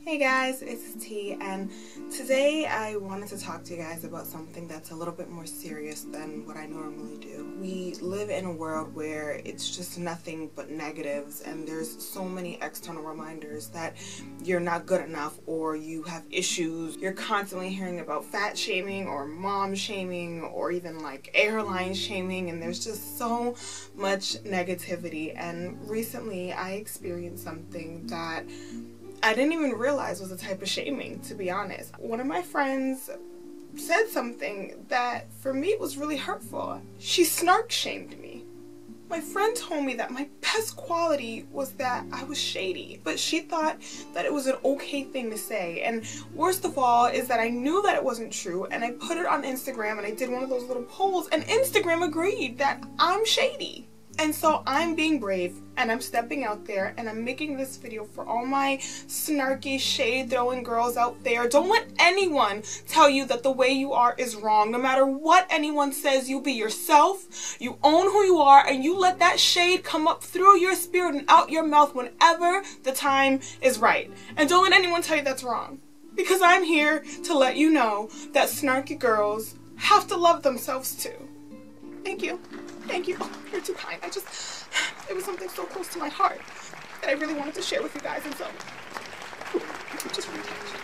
Hey guys, it's T, and today I wanted to talk to you guys about something that's a little bit more serious than what I normally do. We live in a world where it's just nothing but negatives, and there's so many external reminders that you're not good enough or you have issues. You're constantly hearing about fat shaming or mom shaming or even like airline shaming, and there's just so much negativity. And recently I experienced something that I didn't even realize was a type of shaming, to be honest. One of my friends said something that for me was really hurtful. She snark shamed me. My friend told me that my best quality was that I was shady, but she thought that it was an okay thing to say. And worst of all is that I knew that it wasn't true, and I put it on Instagram and I did one of those little polls, and Instagram agreed that I'm shady. And so I'm being brave and I'm stepping out there and I'm making this video for all my snarky, shade throwing girls out there. Don't let anyone tell you that the way you are is wrong. No matter what anyone says, you be yourself, you own who you are, and you let that shade come up through your spirit and out your mouth whenever the time is right. And don't let anyone tell you that's wrong, because I'm here to let you know that snarky girls have to love themselves too. Thank you. Thank you. Oh, you're too kind. It was something so close to my heart that I really wanted to share with you guys, and so, just really touched.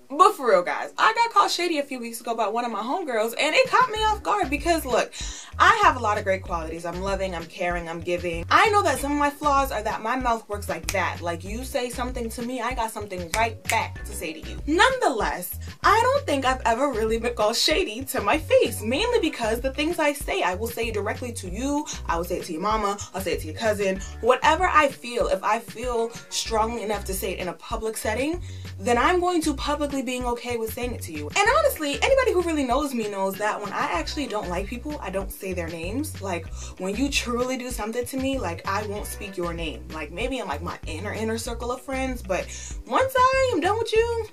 But for real, guys, I got called shady a few weeks ago by one of my homegirls, and it caught me off guard because, look, I have a lot of great qualities. I'm loving, I'm caring, I'm giving. I know that some of my flaws are that my mouth works like that. Like, you say something to me, I got something right back to say to you. Nonetheless, I don't think I've ever really been called shady to my face, mainly because the things I say, I will say directly to you, I will say it to your mama, I'll say it to your cousin. Whatever I feel, if I feel strongly enough to say it in a public setting, then I'm going to publicly being okay with saying it to you. And honestly, anybody who really knows me knows that when I actually don't like people, I don't say their names. Like, when you truly do something to me, like, I won't speak your name. Like, maybe in like my inner circle of friends, but once I am done with you,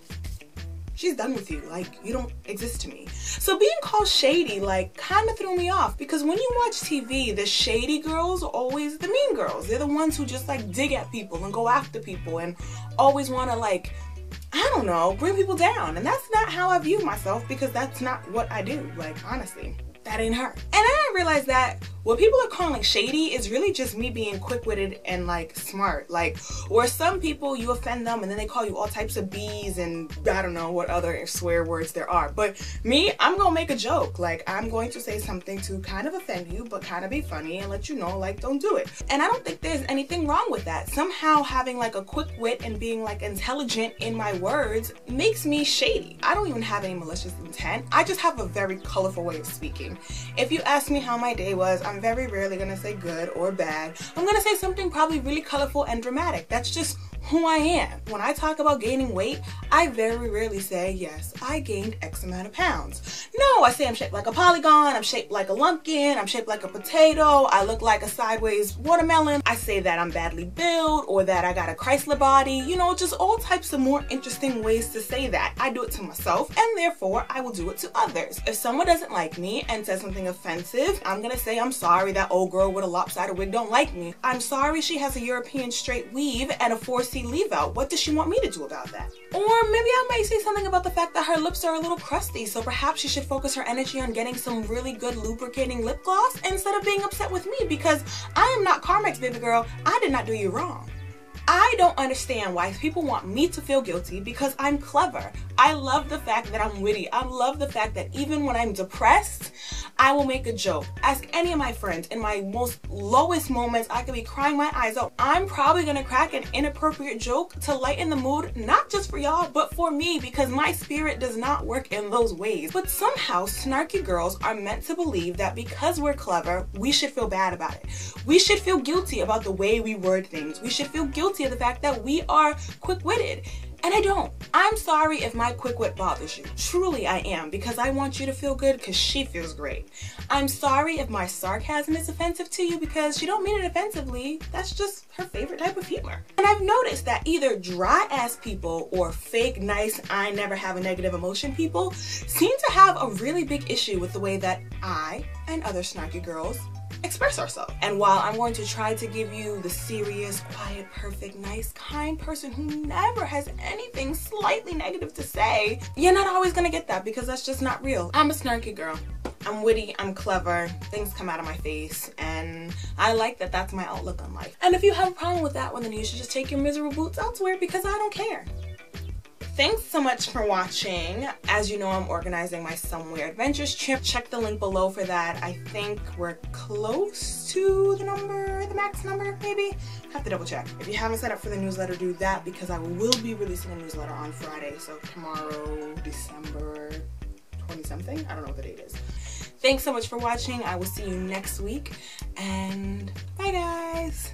she's done with you. Like, you don't exist to me. So being called shady, like, kind of threw me off, because when you watch TV, the shady girls are always the mean girls. They're the ones who just like dig at people and go after people and always want to, like, I don't know, bring people down. And that's not how I view myself, because that's not what I do. Like, honestly, that ain't her. And I didn't realize that what people are calling shady is really just me being quick-witted and like smart. Like, where some people, you offend them and then they call you all types of B's and I don't know what other swear words there are. But me, I'm gonna make a joke. Like, I'm going to say something to kind of offend you but kind of be funny and let you know, like, don't do it. And I don't think there's anything wrong with that. Somehow having like a quick wit and being like intelligent in my words makes me shady. I don't even have any malicious intent. I just have a very colorful way of speaking. If you ask me how my day was, I'm very rarely gonna say good or bad. I'm gonna say something probably really colorful and dramatic. That's just who I am. When I talk about gaining weight, I very rarely say, yes, I gained X amount of pounds. No, I say I'm shaped like a polygon, I'm shaped like a lumpkin, I'm shaped like a potato, I look like a sideways watermelon. I say that I'm badly built or that I got a Chrysler body, you know, just all types of more interesting ways to say that. I do it to myself, and therefore I will do it to others. If someone doesn't like me and says something offensive, I'm gonna say, I'm sorry that old girl with a lopsided wig don't like me. I'm sorry she has a European straight weave and a 4C leave out. What does she want me to do about that? Or maybe I might say something about the fact that her lips are a little crusty, so perhaps she should focus her energy on getting some really good lubricating lip gloss instead of being upset with me, because I am not Carmex, baby girl. I did not do you wrong. I don't understand why people want me to feel guilty because I'm clever. I love the fact that I'm witty. I love the fact that even when I'm depressed, I will make a joke. Ask any of my friends. In my most lowest moments, I could be crying my eyes out. I'm probably gonna crack an inappropriate joke to lighten the mood, not just for y'all, but for me, because my spirit does not work in those ways. But somehow, snarky girls are meant to believe that because we're clever, we should feel bad about it. We should feel guilty about the way we word things. We should feel guilty of the fact that we are quick-witted. And I don't. I'm sorry if my quick wit bothers you. Truly I am, because I want you to feel good because she feels great. I'm sorry if my sarcasm is offensive to you because she don't mean it offensively. That's just her favorite type of humor. And I've noticed that either dry ass people or fake nice I never have a negative emotion people seem to have a really big issue with the way that I and other snarky girls express ourselves. And while I'm going to try to give you the serious, quiet, perfect, nice, kind person who never has anything slightly negative to say, you're not always gonna get that because that's just not real. I'm a snarky girl. I'm witty, I'm clever, things come out of my face, and I like that that's my outlook on life. And if you have a problem with that, well then you should just take your miserable boots elsewhere because I don't care. Thanks so much for watching. As you know, I'm organizing my Somewhere Adventures trip. Check the link below for that. I think we're close to the max number, maybe? Have to double check. If you haven't signed up for the newsletter, do that because I will be releasing a newsletter on Friday. So tomorrow, December 20-something? I don't know what the date is. Thanks so much for watching. I will see you next week, and bye guys.